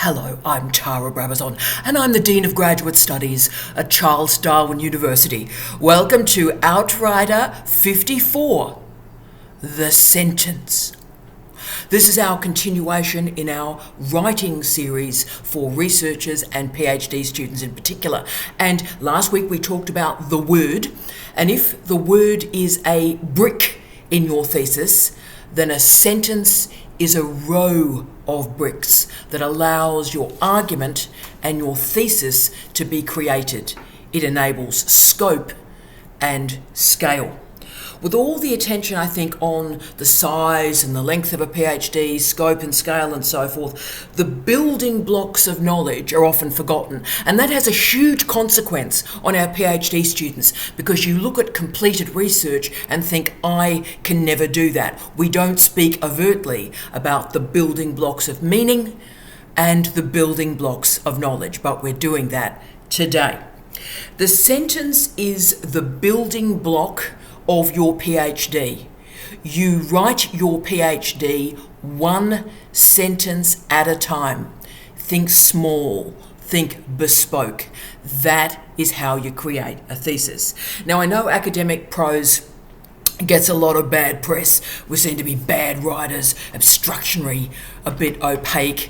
Hello, I'm Tara Brabazon, and I'm the Dean of Graduate Studies at Charles Darwin University. Welcome to Outrider 54, The Sentence. This is our continuation in our writing series for researchers and PhD students in particular. And last week we talked about the word, and if the word is a brick in your thesis, then a sentence is a row of bricks that allows your argument and your thesis to be created. It enables scope and scale. With all the attention, I think, on the size and the length of a PhD, scope and scale and so forth, the building blocks of knowledge are often forgotten. And that has a huge consequence on our PhD students because you look at completed research and think, I can never do that. We don't speak overtly about the building blocks of meaning and the building blocks of knowledge, but we're doing that today. The sentence is the building block of your PhD. You write your PhD one sentence at a time. Think small, think bespoke. That is how you create a thesis. Now, I know academic prose gets a lot of bad press. We seem to be bad writers, obstructionary, a bit opaque.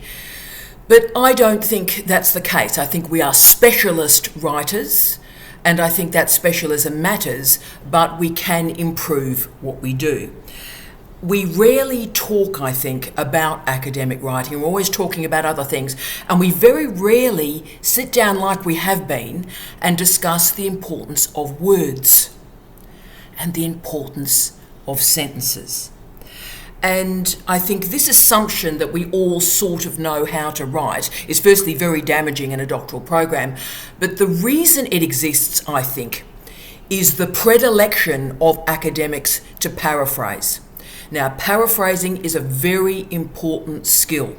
But I don't think that's the case. I think we are specialist writers, and I think that specialism matters, but we can improve what we do. We rarely talk, I think, about academic writing. We're always talking about other things, and we very rarely sit down like we have been and discuss the importance of words and the importance of sentences. And I think this assumption that we all sort of know how to write is firstly very damaging in a doctoral program. But the reason it exists, I think, is the predilection of academics to paraphrase. Now, paraphrasing is a very important skill.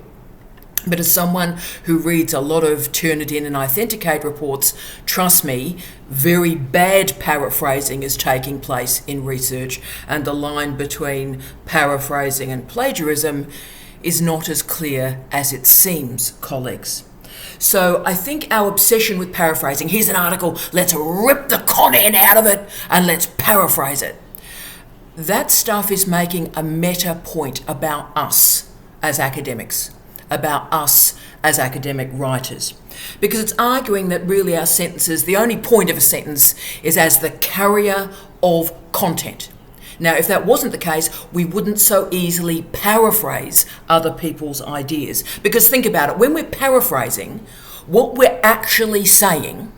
But as someone who reads a lot of Turnitin and Authenticate reports, trust me, very bad paraphrasing is taking place in research, and the line between paraphrasing and plagiarism is not as clear as it seems, colleagues. So I think our obsession with paraphrasing, here's an article, let's rip the content out of it and let's paraphrase it. That stuff is making a meta point about us as academics, about us as academic writers, because it's arguing that really our sentences, the only point of a sentence is as the carrier of content. Now, if that wasn't the case, we wouldn't so easily paraphrase other people's ideas, because think about it, when we're paraphrasing, what we're actually saying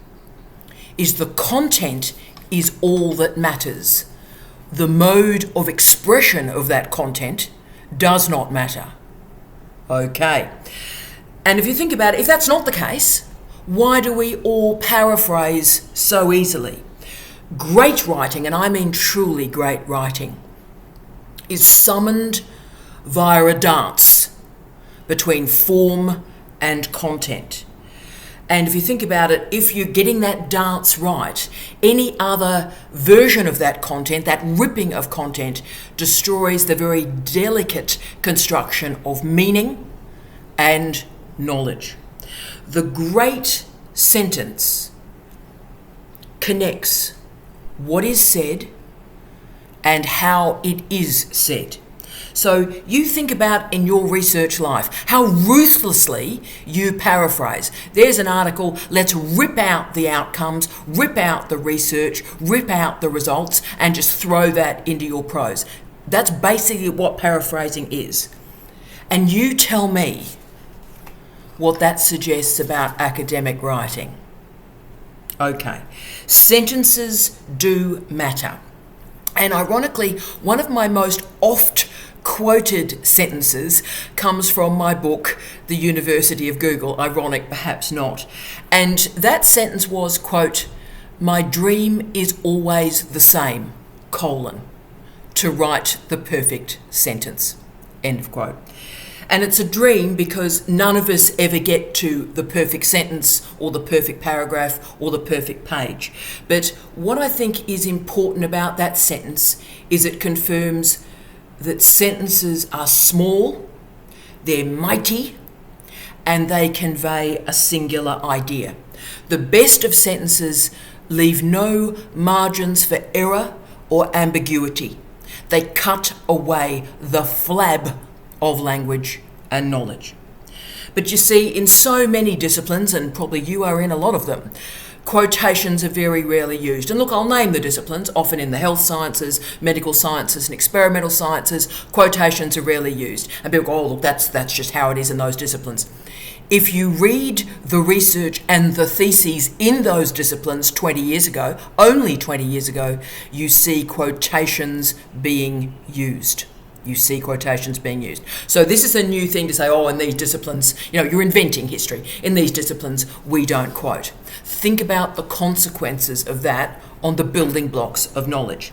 is the content is all that matters. The mode of expression of that content does not matter. Okay. And if you think about it, if that's not the case, why do we all paraphrase so easily? Great writing, and I mean truly great writing, is summoned via a dance between form and content. And if you think about it, if you're getting that dance right, any other version of that content, that ripping of content, destroys the very delicate construction of meaning and knowledge. The great sentence connects what is said and how it is said. So you think about in your research life how ruthlessly you paraphrase. There's an article, let's rip out the outcomes, rip out the research, rip out the results, and just throw that into your prose. That's basically what paraphrasing is. And you tell me what that suggests about academic writing. Okay, sentences do matter. And ironically, one of my most oft quoted sentences comes from my book, The University of Google, ironic perhaps not. And that sentence was, quote, "My dream is always the same, to write the perfect sentence," end of quote. And it's a dream because none of us ever get to the perfect sentence or the perfect paragraph or the perfect page. But what I think is important about that sentence is it confirms that sentences are small, they're mighty, and they convey a singular idea. The best of sentences leave no margins for error or ambiguity. They cut away the flab of language and knowledge. But you see, in so many disciplines, and probably you are in a lot of them, quotations are very rarely used. And look, I'll name the disciplines. Often in the health sciences, medical sciences and experimental sciences, quotations are rarely used. And people go, oh, look, that's just how it is in those disciplines. If you read the research and the theses in those disciplines 20 years ago, only 20 years ago, you see quotations being used. So this is a new thing to say, oh, in these disciplines, you're inventing history. In these disciplines, we don't quote. Think about the consequences of that on the building blocks of knowledge.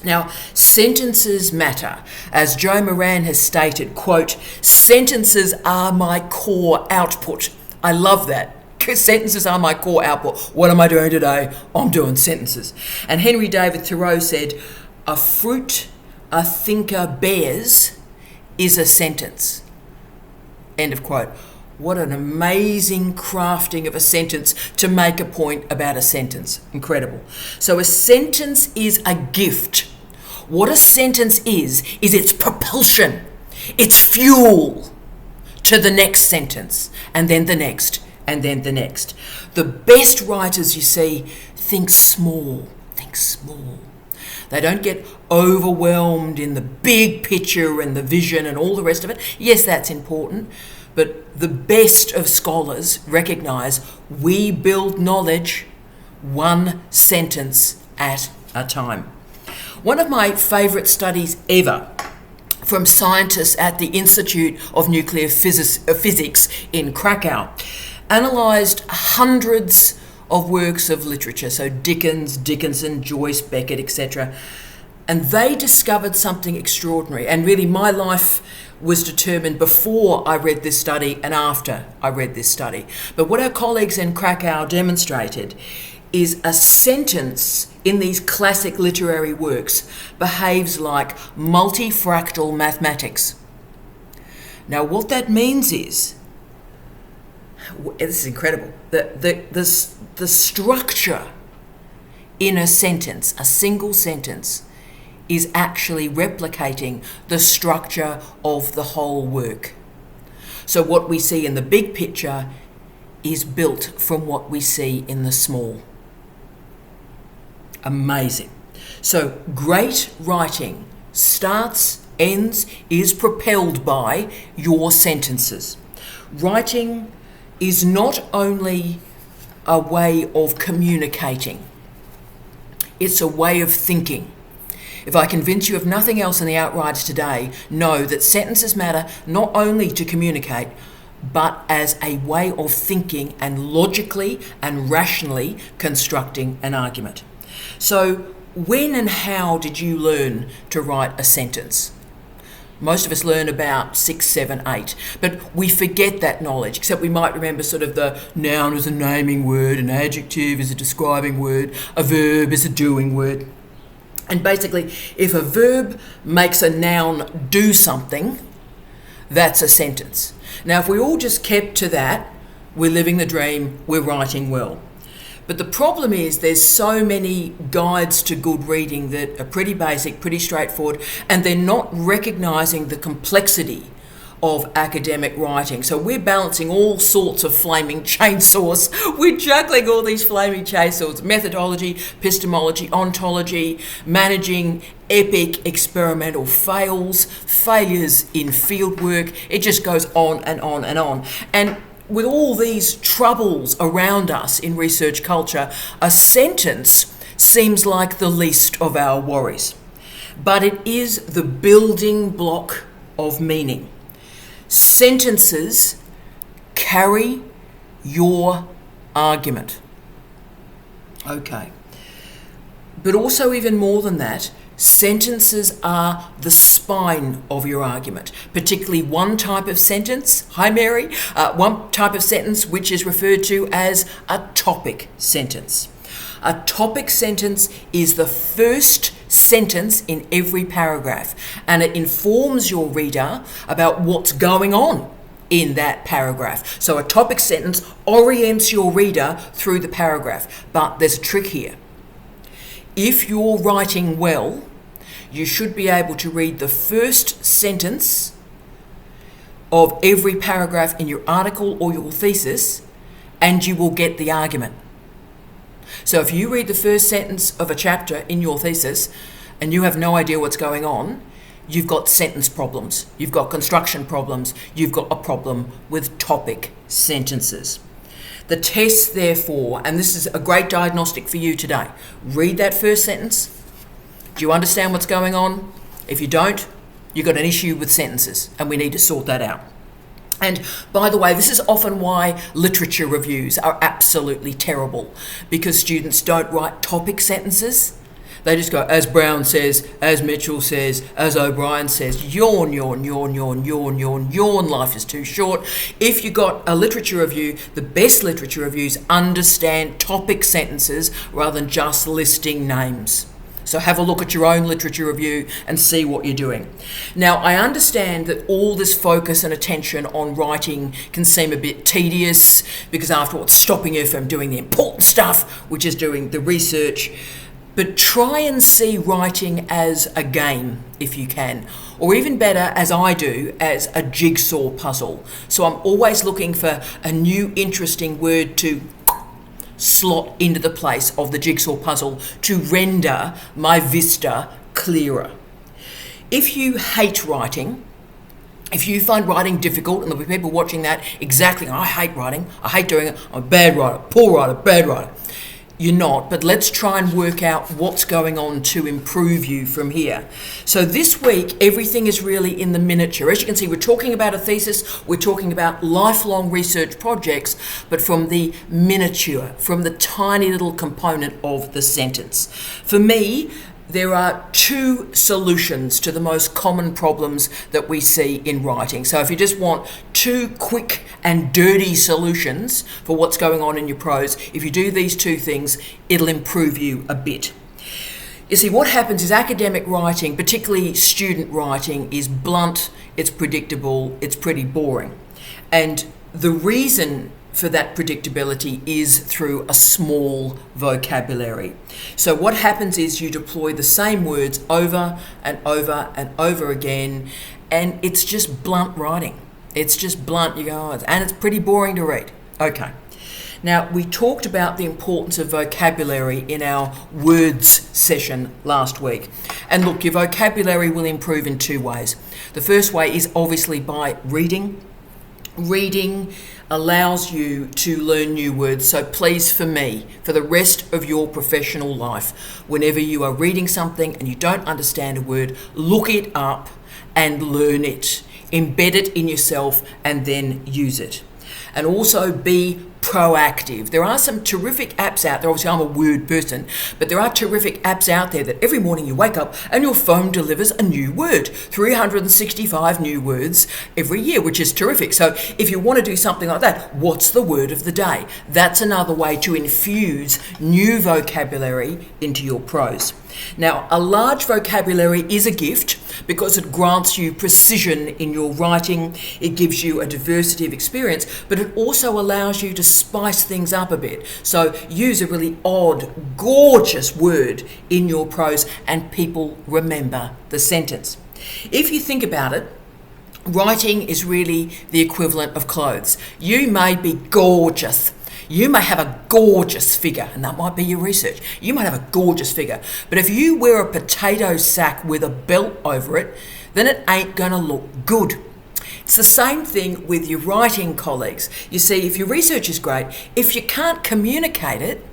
Now, sentences matter. As Joe Moran has stated, quote, sentences are my core output. I love that. Sentences are my core output. What am I doing today? I'm doing sentences. And Henry David Thoreau said, a fruit a thinker bears is a sentence. End of quote. What an amazing crafting of a sentence to make a point about a sentence. Incredible. So a sentence is a gift. What a sentence is its propulsion, its fuel to the next sentence, and then the next, and then the next. The best writers, you see, think small. They don't get overwhelmed in the big picture and the vision and all the rest of it. Yes, that's important, but the best of scholars recognise we build knowledge one sentence at a time. One of my favourite studies ever from scientists at the Institute of Nuclear Physics in Krakow analysed hundreds of works of literature, so Dickens, Dickinson, Joyce, Beckett, etc. And they discovered something extraordinary. And really my life was determined before I read this study and after I read this study. But what our colleagues in Krakow demonstrated is a sentence in these classic literary works behaves like multifractal mathematics. Now what that means is, this is incredible, the structure in a sentence, a single sentence, is actually replicating the structure of the whole work. So what we see in the big picture is built from what we see in the small. Amazing. So great writing starts, ends, is propelled by your sentences. Writing is not only a way of communicating, it's a way of thinking. If I convince you of nothing else in the Outriders today, know that sentences matter not only to communicate, but as a way of thinking and logically and rationally constructing an argument. So when and how did you learn to write a sentence? Most of us learn about 6, 7, 8, but we forget that knowledge, except we might remember sort of the noun is a naming word, an adjective is a describing word, a verb is a doing word. And basically, if a verb makes a noun do something, that's a sentence. Now, if we all just kept to that, we're living the dream, we're writing well. But the problem is there's so many guides to good reading that are pretty basic, pretty straightforward, and they're not recognising the complexity of academic writing. So we're balancing all sorts of flaming chainsaws. We're juggling all these flaming chainsaws: methodology, epistemology, ontology, managing epic experimental failures in fieldwork. It just goes on and on and on. And with all these troubles around us in research culture, a sentence seems like the least of our worries. But it is the building block of meaning. Sentences carry your argument. Okay. But also even more than that, sentences are the spine of your argument, particularly one type of sentence, hi Mary, one type of sentence which is referred to as a topic sentence. A topic sentence is the first sentence in every paragraph, and it informs your reader about what's going on in that paragraph. So a topic sentence orients your reader through the paragraph. But there's a trick here. If you're writing well, you should be able to read the first sentence of every paragraph in your article or your thesis, and you will get the argument. So if you read the first sentence of a chapter in your thesis and you have no idea what's going on, you've got sentence problems, you've got construction problems, you've got a problem with topic sentences. The test, therefore, and this is a great diagnostic for you today, read that first sentence. Do you understand what's going on? If you don't, you've got an issue with sentences, and we need to sort that out. And by the way, this is often why literature reviews are absolutely terrible, because students don't write topic sentences. They just go, as Brown says, as Mitchell says, as O'Brien says, yawn, yawn, yawn, yawn, yawn, yawn, yawn, life is too short. If you got a literature review, the best literature reviews understand topic sentences rather than just listing names. So have a look at your own literature review and see what you're doing. Now, I understand that all this focus and attention on writing can seem a bit tedious, because after all, it's stopping you from doing the important stuff, which is doing the research. But try and see writing as a game, if you can, or even better, as I do, as a jigsaw puzzle. So I'm always looking for a new interesting word to slot into the place of the jigsaw puzzle to render my vista clearer. If you hate writing, if you find writing difficult, and there'll be people watching that exactly, I hate writing, I hate doing it, I'm a bad writer, poor writer, bad writer. You're not, but let's try and work out what's going on to improve you from here. So this week, everything is really in the miniature. As you can see, we're talking about a thesis, we're talking about lifelong research projects, but from the miniature, from the tiny little component of the sentence. For me, there are two solutions to the most common problems that we see in writing. So if you just want two quick and dirty solutions for what's going on in your prose, if you do these two things, it'll improve you a bit. You see, what happens is academic writing, particularly student writing, is blunt, it's predictable, it's pretty boring. And the reason for that predictability is through a small vocabulary. So what happens is you deploy the same words over and over and over again, and it's just blunt writing. It's just blunt, you go, oh, and it's pretty boring to read. Okay. Now, we talked about the importance of vocabulary in our words session last week. And look, your vocabulary will improve in two ways. The first way is obviously by reading. Reading allows you to learn new words. So please, for me, for the rest of your professional life, whenever you are reading something and you don't understand a word, look it up and learn it. Embed it in yourself and then use it. And also be proactive. There are some terrific apps out there. Obviously, I'm a word person, but there are terrific apps out there that every morning you wake up and your phone delivers a new word. 365 new words every year, which is terrific. So if you want to do something like that, what's the word of the day? That's another way to infuse new vocabulary into your prose. Now, a large vocabulary is a gift because it grants you precision in your writing, it gives you a diversity of experience, but it also allows you to spice things up a bit. So use a really odd, gorgeous word in your prose and people remember the sentence. If you think about it, writing is really the equivalent of clothes. You may be gorgeous. You may have a gorgeous figure, and that might be your research. You might have a gorgeous figure, but if you wear a potato sack with a belt over it, then it ain't going to look good. It's the same thing with your writing colleagues. You see, if your research is great, if you can't communicate it,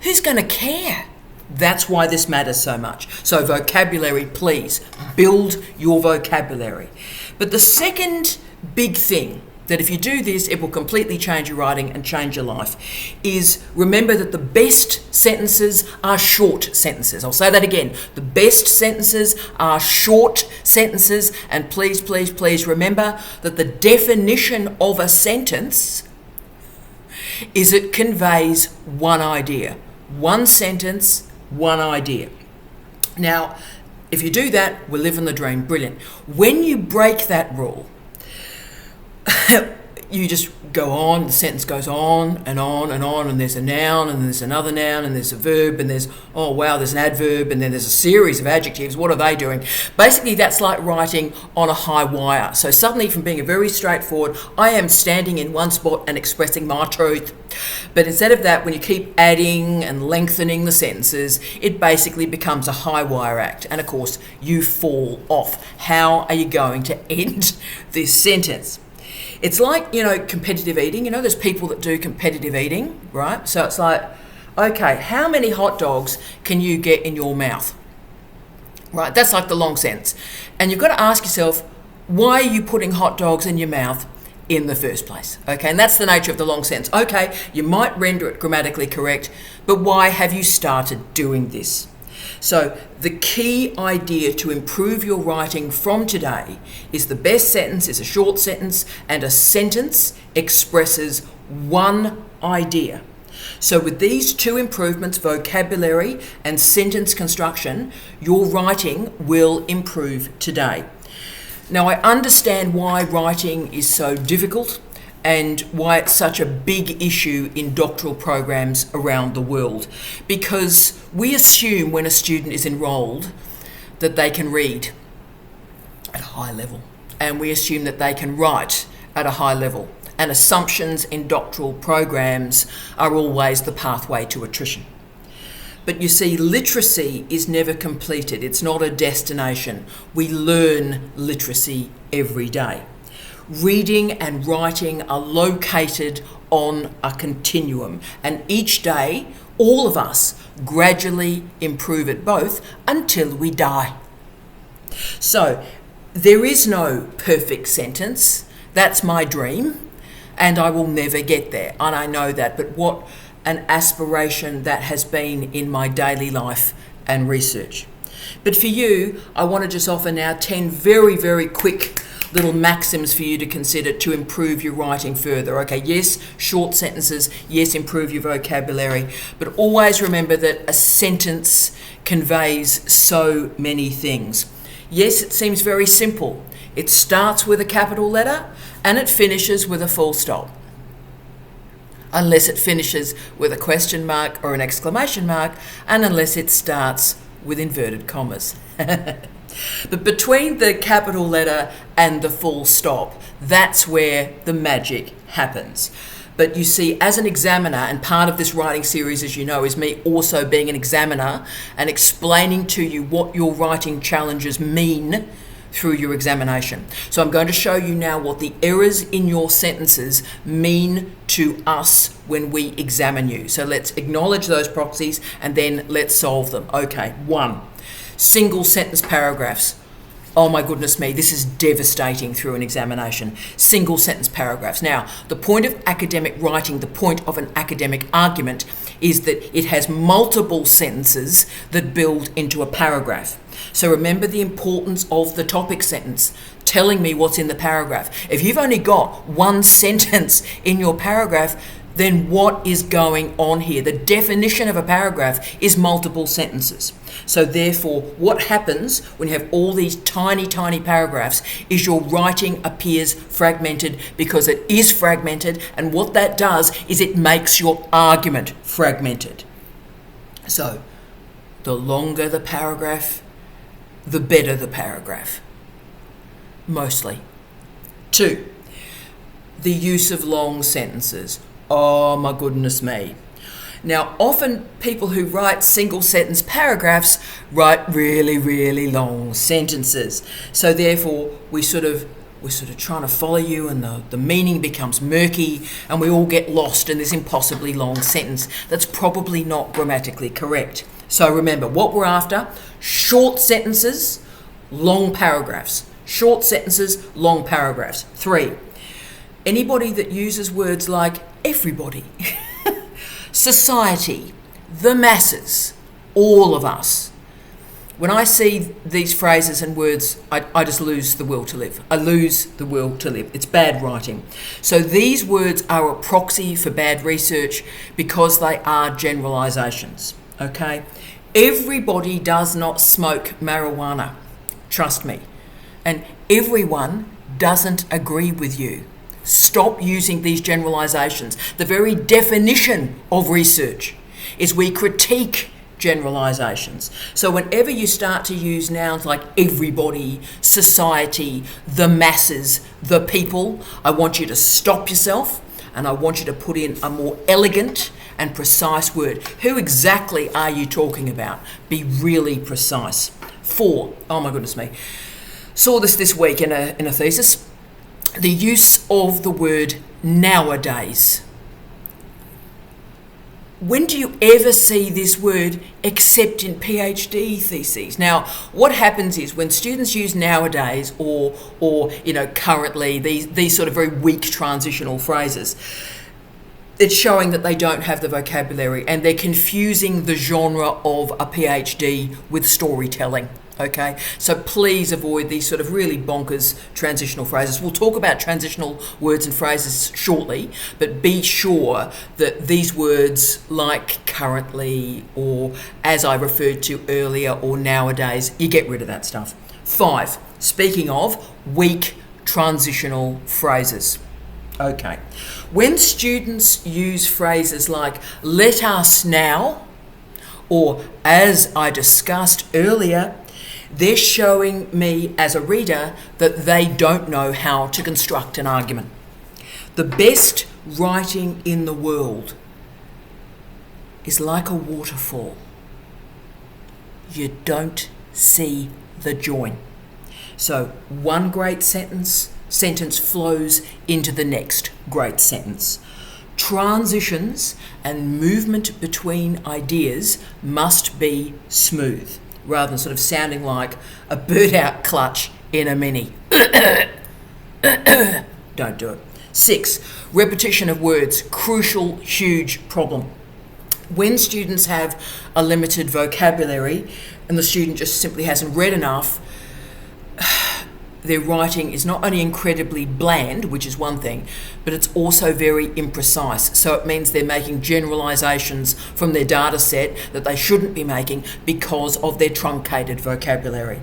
who's going to care? That's why this matters so much. So vocabulary, please, build your vocabulary. But the second big thing that if you do this, it will completely change your writing and change your life, is remember that the best sentences are short sentences. I'll say that again. The best sentences are short sentences, and please, please, please remember that the definition of a sentence is it conveys one idea. One sentence, one idea. Now, if you do that, we're living the dream. Brilliant. When you break that rule, you just go on, the sentence goes on and on and on, and there's a noun, and there's another noun, and there's a verb, and there's, oh wow, there's an adverb, and then there's a series of adjectives. What are they doing? Basically, that's like writing on a high wire. So suddenly, from being a very straightforward, I am standing in one spot and expressing my truth. But instead of that, when you keep adding and lengthening the sentences, it basically becomes a high wire act. And of course, you fall off. How are you going to end this sentence? It's like, competitive eating. There's people that do competitive eating, right? So it's like, okay, how many hot dogs can you get in your mouth? Right, that's like the long sentence. And you've got to ask yourself, why are you putting hot dogs in your mouth in the first place? Okay, and that's the nature of the long sentence. Okay, you might render it grammatically correct, but why have you started doing this? So the key idea to improve your writing from today is the best sentence is a short sentence, and a sentence expresses one idea. So with these two improvements, vocabulary and sentence construction, your writing will improve today. Now, I understand why writing is so difficult and why it's such a big issue in doctoral programs around the world, because we assume when a student is enrolled that they can read at a high level, and we assume that they can write at a high level, and assumptions in doctoral programs are always the pathway to attrition. But you see, literacy is never completed. It's not a destination. We learn literacy every day. Reading and writing are located on a continuum, and each day, all of us gradually improve at both until we die. So, there is no perfect sentence. That's my dream, and I will never get there, and I know that, but what an aspiration that has been in my daily life and research. But for you, I want to just offer now 10 very, very quick little maxims for you to consider to improve your writing further. Okay, yes, short sentences, yes, improve your vocabulary, but always remember that a sentence conveys so many things. Yes, it seems very simple. It starts with a capital letter and it finishes with a full stop. Unless it finishes with a question mark or an exclamation mark, and unless it starts with inverted commas. But between the capital letter and the full stop, that's where the magic happens. But you see, as an examiner, and part of this writing series, as you know, is me also being an examiner and explaining to you what your writing challenges mean through your examination. So I'm going to show you now what the errors in your sentences mean to us when we examine you. So let's acknowledge those proxies and then let's solve them. Okay, 1. Single sentence paragraphs. Oh my goodness me, this is devastating through an examination. Single sentence paragraphs. Now, the point of academic writing, the point of an academic argument, is that it has multiple sentences that build into a paragraph. So remember the importance of the topic sentence, telling me what's in the paragraph. If you've only got one sentence in your paragraph, then what is going on here? The definition of a paragraph is multiple sentences. So therefore, what happens when you have all these tiny, tiny paragraphs is your writing appears fragmented, because it is fragmented, and what that does is it makes your argument fragmented. So the longer the paragraph, the better the paragraph. Mostly. 2, the use of long sentences. Oh my goodness me. Now, often people who write single sentence paragraphs write really, really long sentences. So therefore, we're sort of trying to follow you, and the meaning becomes murky, and we all get lost in this impossibly long sentence that's probably not grammatically correct. So remember, what we're after: short sentences, long paragraphs. Short sentences, long paragraphs. 3, anybody that uses words like everybody, society, the masses, all of us. When I see these phrases and words, I just lose the will to live. I lose the will to live. It's bad writing. So these words are a proxy for bad research because they are generalizations, okay? Everybody does not smoke marijuana, trust me. And everyone doesn't agree with you. stop using these generalizations. The very definition of research is we critique generalizations. So whenever you start to use nouns like everybody, society, the masses, the people, I want you to stop yourself and I want you to put in a more elegant and precise word. Who exactly are you talking about? Be really precise. 4, oh my goodness me, saw this week in a thesis, the use of the word nowadays. When do you ever see this word except in PhD theses? Now, what happens is when students use nowadays or currently, these sort of very weak transitional phrases, it's showing that they don't have the vocabulary and they're confusing the genre of a PhD with storytelling. Okay, so please avoid these sort of really bonkers transitional phrases. We'll talk about transitional words and phrases shortly, but be sure that these words like currently or as I referred to earlier or nowadays, you get rid of that stuff. 5, speaking of weak transitional phrases. Okay, when students use phrases like let us now or as I discussed earlier, they're showing me as a reader that they don't know how to construct an argument. The best writing in the world is like a waterfall. You don't see the join. So one great sentence flows into the next great sentence. Transitions and movement between ideas must be smooth, rather than sort of sounding like a burnt-out clutch in a Mini. Don't do it. 6, repetition of words, crucial, huge problem. When students have a limited vocabulary and the student just simply hasn't read enough, their writing is not only incredibly bland, which is one thing, but it's also very imprecise. So it means they're making generalizations from their data set that they shouldn't be making because of their truncated vocabulary.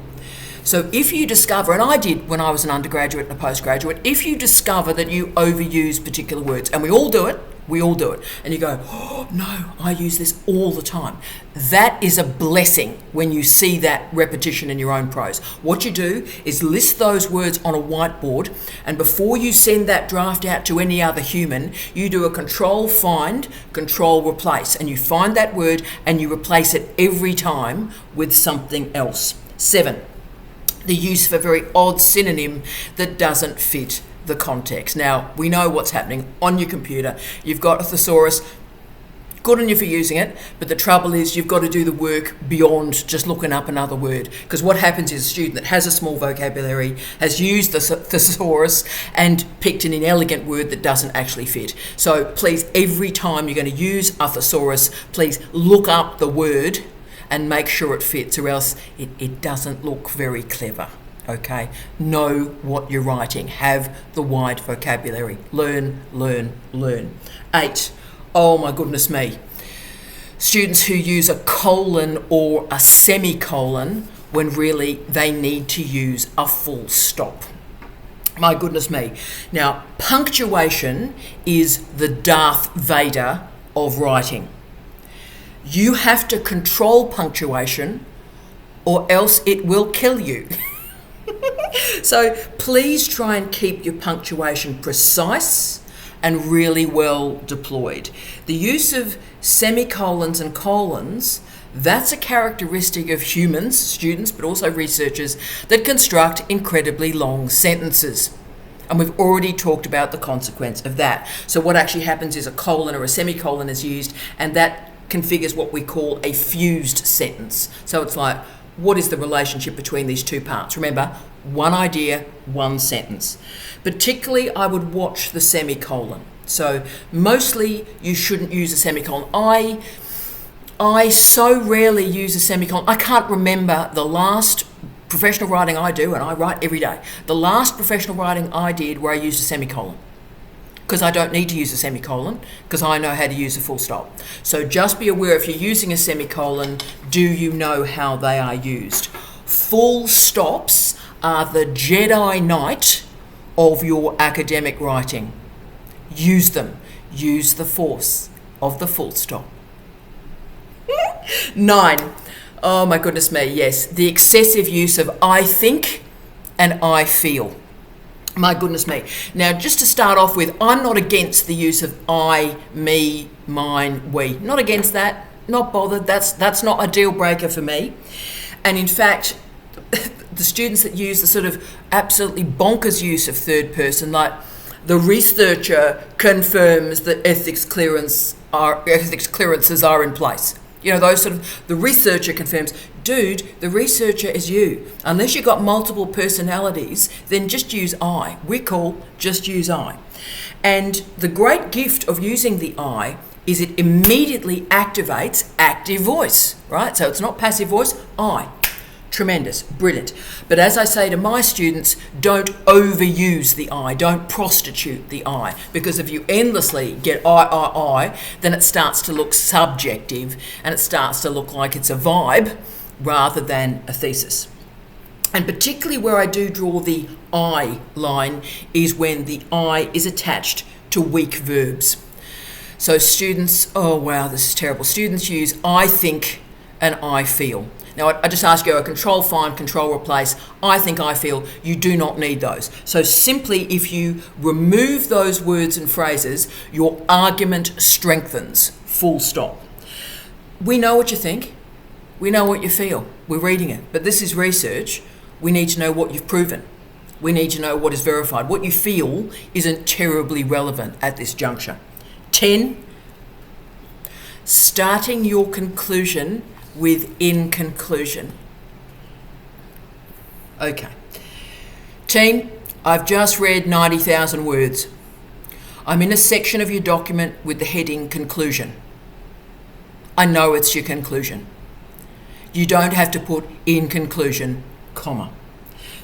So if you discover, and I did when I was an undergraduate and a postgraduate, if you discover that you overuse particular words, and we all do it, and you go, oh no, I use this all the time. That is a blessing when you see that repetition in your own prose. What you do is list those words on a whiteboard, and before you send that draft out to any other human, you do a control find, control replace, and you find that word and you replace it every time with something else. 7, the use of a very odd synonym that doesn't fit the context. Now, we know what's happening on your computer. You've got a thesaurus, good on you for using it, but the trouble is you've got to do the work beyond just looking up another word, because what happens is a student that has a small vocabulary has used the thesaurus and picked an inelegant word that doesn't actually fit. So please, every time you're going to use a thesaurus, please look up the word and make sure it fits, or else it doesn't look very clever. Okay, know what you're writing. Have the wide vocabulary. Learn. 8, oh my goodness me. Students who use a colon or a semicolon when really they need to use a full stop. My goodness me. Now, punctuation is the Darth Vader of writing. You have to control punctuation or else it will kill you. So please try and keep your punctuation precise and really well deployed. The use of semicolons and colons, that's a characteristic of humans, students, but also researchers that construct incredibly long sentences. And we've already talked about the consequence of that. So what actually happens is a colon or a semicolon is used, and that configures what we call a fused sentence. So it's like, what is the relationship between these two parts? Remember, one idea, one sentence. Particularly, I would watch the semicolon. So mostly you shouldn't use a semicolon. I so rarely use a semicolon. I can't remember the last professional writing I do, and I write every day. The last professional writing I did where I used a semicolon, because I don't need to use a semicolon because I know how to use a full stop. So just be aware, if you're using a semicolon, do you know how they are used? Full stops are the Jedi Knight of your academic writing. Use them. Use the force of the full stop. 9. Oh my goodness me, yes. The excessive use of I think and I feel. My goodness me. Now, just to start off with, I'm not against the use of I, me, mine, we. Not against that. Not bothered. That's not a deal breaker for me. And in fact, the students that use the sort of absolutely bonkers use of third person, like the researcher confirms that ethics clearances are in place. You know, those sort of, the researcher confirms, dude, the researcher is you. Unless you've got multiple personalities, then just use I. We're cool, just use I. And the great gift of using the I is it immediately activates active voice, right? So it's not passive voice, I. Tremendous, brilliant. But as I say to my students, don't overuse the I, don't prostitute the I, because if you endlessly get I, then it starts to look subjective and it starts to look like it's a vibe rather than a thesis. And particularly where I do draw the I line is when the I is attached to weak verbs. So students, oh wow, this is terrible. Students use I think and I feel. Now, I just ask you a control find, control replace, I think, I feel. You do not need those. So simply, if you remove those words and phrases, your argument strengthens, full stop. We know what you think. We know what you feel. We're reading it. But this is research. We need to know what you've proven. We need to know what is verified. What you feel isn't terribly relevant at this juncture. 10, starting your conclusion with in conclusion. Okay. Team, I've just read 90,000 words. I'm in a section of your document with the heading conclusion. I know it's your conclusion. You don't have to put in conclusion, comma.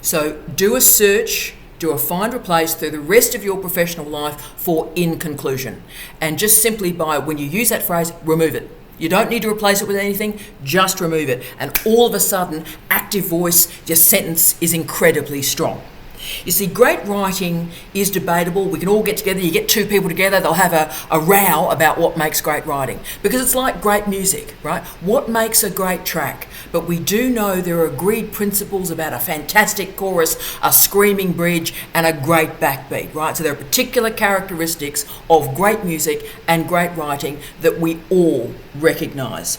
So do a search, do a find replace through the rest of your professional life for in conclusion. And just simply by, when you use that phrase, remove it. You don't need to replace it with anything, just remove it. And all of a sudden, active voice, your sentence is incredibly strong. You see, great writing is debatable. We can all get together. You get two people together, they'll have a row about what makes great writing. Because it's like great music, right? What makes a great track? But we do know there are agreed principles about a fantastic chorus, a screaming bridge, and a great backbeat, right? So there are particular characteristics of great music and great writing that we all recognise.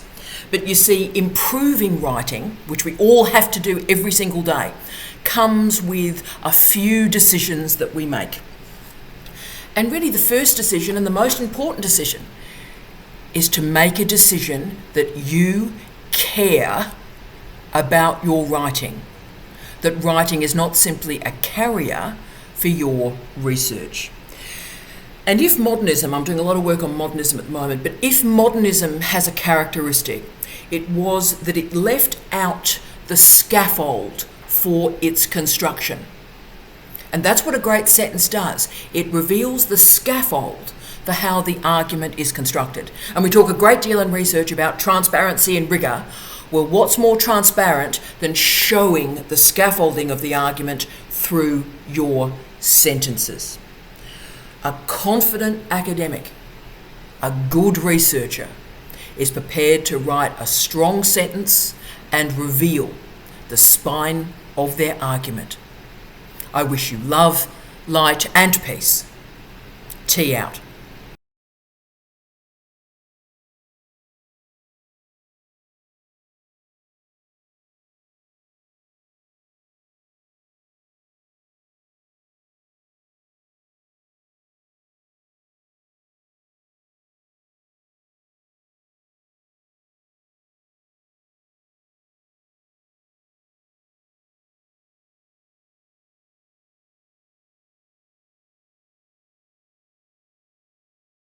But you see, improving writing, which we all have to do every single day, comes with a few decisions that we make. And really the first decision and the most important decision is to make a decision that you care about your writing. That writing is not simply a carrier for your research. And if modernism, I'm doing a lot of work on modernism at the moment, but if modernism has a characteristic, it was that it left out the scaffold for its construction. And that's what a great sentence does. It reveals the scaffold for how the argument is constructed. And we talk a great deal in research about transparency and rigour. Well, what's more transparent than showing the scaffolding of the argument through your sentences? A confident academic, a good researcher, is prepared to write a strong sentence and reveal the spine of their argument. I wish you love, light and peace. Tea out.